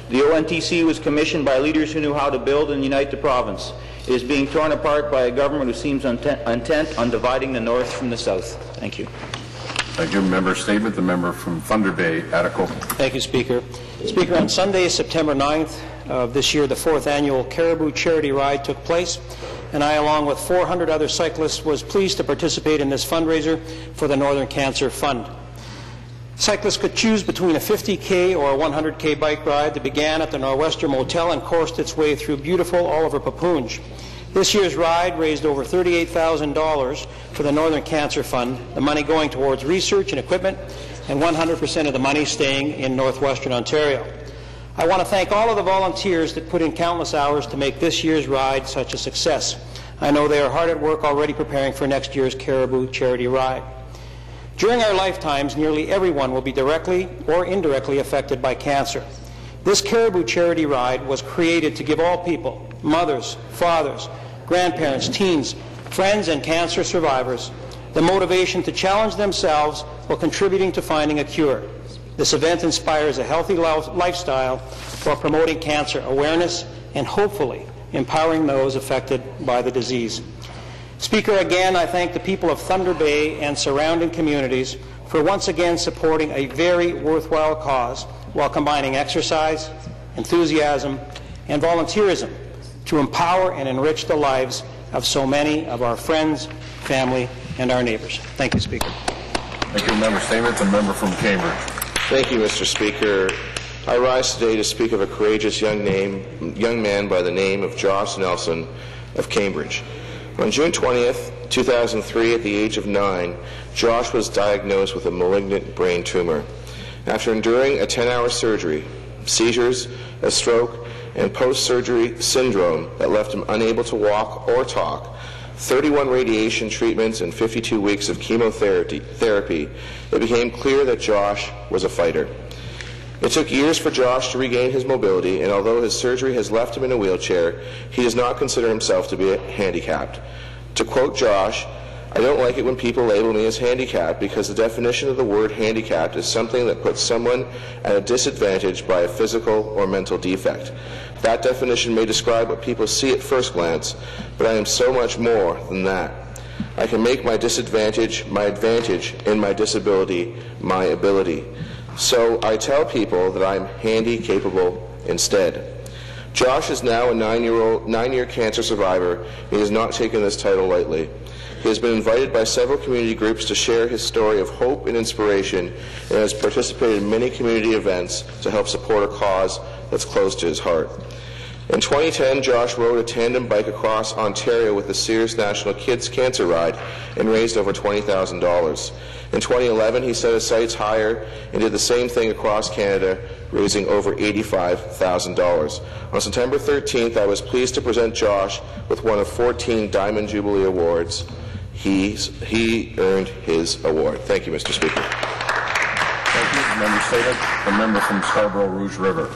The ONTC was commissioned by leaders who knew how to build and unite the province. It is being torn apart by a government who seems intent on dividing the North from the South. Thank you. Thank you. Member statement. The member from Thunder Bay, Attico. Thank you, Speaker. Speaker, on Sunday, September 9th of this year, the 4th annual Caribou Charity Ride took place, and I, along with 400 other cyclists, was pleased to participate in this fundraiser for the Northern Cancer Fund. Cyclists could choose between a 50K or a 100K bike ride that began at the Nor'Wester Motel and coursed its way through beautiful Oliver Papoonge. This year's ride raised over $38,000 for the Northern Cancer Fund, the money going towards research and equipment, and 100% of the money staying in northwestern Ontario. I want to thank all of the volunteers that put in countless hours to make this year's ride such a success. I know they are hard at work already preparing for next year's Caribou Charity Ride. During our lifetimes, nearly everyone will be directly or indirectly affected by cancer. This Caribou Charity Ride was created to give all people, mothers, fathers, grandparents, teens, friends, and cancer survivors the motivation to challenge themselves while contributing to finding a cure. This event inspires a healthy lifestyle while promoting cancer awareness and hopefully empowering those affected by the disease. Speaker, again, I thank the people of Thunder Bay and surrounding communities for once again supporting a very worthwhile cause while combining exercise, enthusiasm, and volunteerism to empower and enrich the lives of so many of our friends, family, and our neighbors. Thank you, Speaker. Thank you, member statement. The member from Cambridge. Thank you, Mr. Speaker. I rise today to speak of a courageous young man by the name of Josh Nelson of Cambridge. On June 20th, 2003, at the age of 9, Josh was diagnosed with a malignant brain tumor. After enduring a 10-hour surgery, seizures, a stroke, and post-surgery syndrome that left him unable to walk or talk, 31 radiation treatments and 52 weeks of chemotherapy, it became clear that Josh was a fighter. It took years for Josh to regain his mobility, and although his surgery has left him in a wheelchair, he does not consider himself to be handicapped. To quote Josh, "I don't like it when people label me as handicapped because the definition of the word handicapped is something that puts someone at a disadvantage by a physical or mental defect. That definition may describe what people see at first glance, but I am so much more than that. I can make my disadvantage my advantage, and my disability my ability. So I tell people that I'm handy-capable instead." Josh is now a 9-year cancer survivor. He has not taken this title lightly. He has been invited by several community groups to share his story of hope and inspiration, and has participated in many community events to help support a cause that's close to his heart. In 2010, Josh rode a tandem bike across Ontario with the Sears National Kids Cancer Ride and raised over $20,000. In 2011, he set his sights higher and did the same thing across Canada, raising over $85,000. On September 13th, I was pleased to present Josh with one of 14 Diamond Jubilee Awards. He earned his award. Thank you, Mr. Speaker. Thank you. Member statement. The member from Scarborough Rouge River.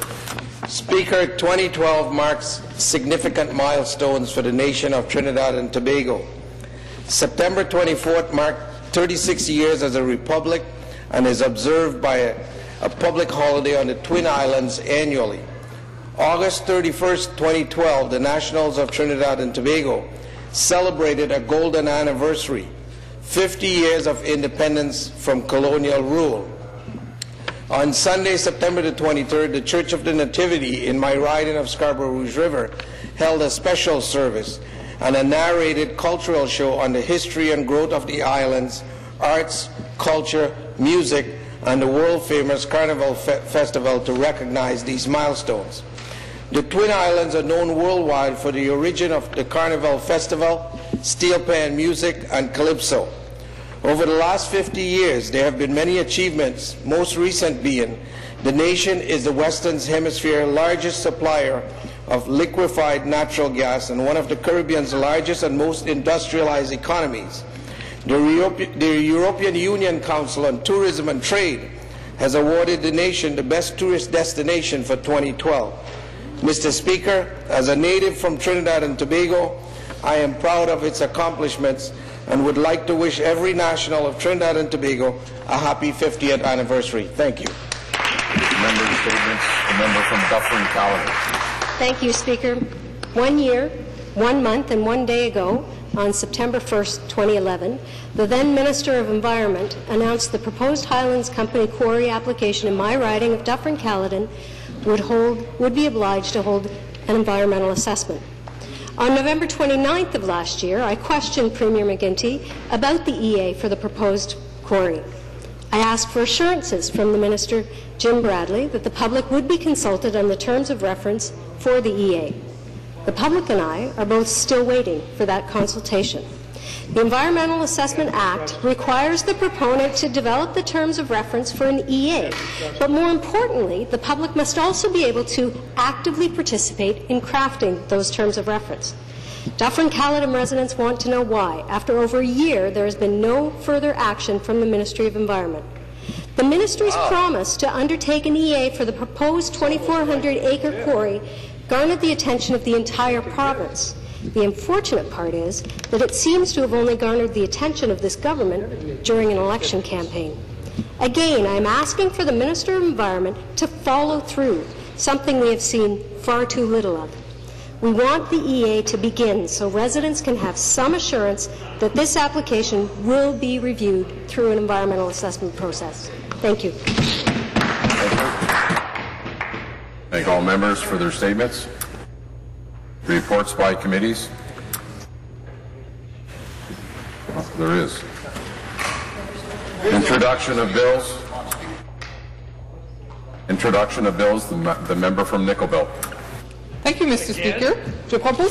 Speaker, 2012 marks significant milestones for the nation of Trinidad and Tobago. September 24th marked 36 years as a republic and is observed by a public holiday on the Twin Islands annually. August 31st, 2012, the Nationals of Trinidad and Tobago celebrated a golden anniversary, 50 years of independence from colonial rule. On Sunday, September the 23rd, the Church of the Nativity in my riding of Scarborough Rouge River held a special service and a narrated cultural show on the history and growth of the islands, arts, culture, music, and the world-famous Carnival Festival to recognize these milestones. The Twin Islands are known worldwide for the origin of the Carnival Festival, steel pan music, and calypso. Over the last 50 years, there have been many achievements, most recent being the nation is the Western Hemisphere's largest supplier of liquefied natural gas and one of the Caribbean's largest and most industrialized economies. The European Union Council on Tourism and Trade has awarded the nation the best tourist destination for 2012. Mr. Speaker, as a native from Trinidad and Tobago, I am proud of its accomplishments and would like to wish every national of Trinidad and Tobago a happy 50th anniversary. Thank you. Member statements. The member from Dufferin-Caledon. Thank you, Speaker. 1 year, 1 month, and 1 day ago, on September 1st, 2011, the then Minister of Environment announced the proposed Highlands Company quarry application in my riding of Dufferin-Caledon would be obliged to hold an environmental assessment. On November 29th of last year, I questioned Premier McGuinty about the EA for the proposed quarry. I asked for assurances from the Minister, Jim Bradley, that the public would be consulted on the terms of reference for the EA. The public and I are both still waiting for that consultation. The Environmental Assessment Act requires the proponent to develop the terms of reference for an EA, but more importantly, the public must also be able to actively participate in crafting those terms of reference. Dufferin-Caledon residents want to know why, after over a year, there has been no further action from the Ministry of Environment. The Ministry's promise to undertake an EA for the proposed 2,400-acre quarry garnered the attention of the entire province. The unfortunate part is that it seems to have only garnered the attention of this government during an election campaign. Again, I am asking for the Minister of Environment to follow through, something we have seen far too little of. We want the EA to begin so residents can have some assurance that this application will be reviewed through an environmental assessment process. Thank you. Thank all members for their statements. Reports by committees. There is. Introduction of bills. Introduction of bills. The member from Nickel Belt. Thank you, Mr. Speaker. Je propose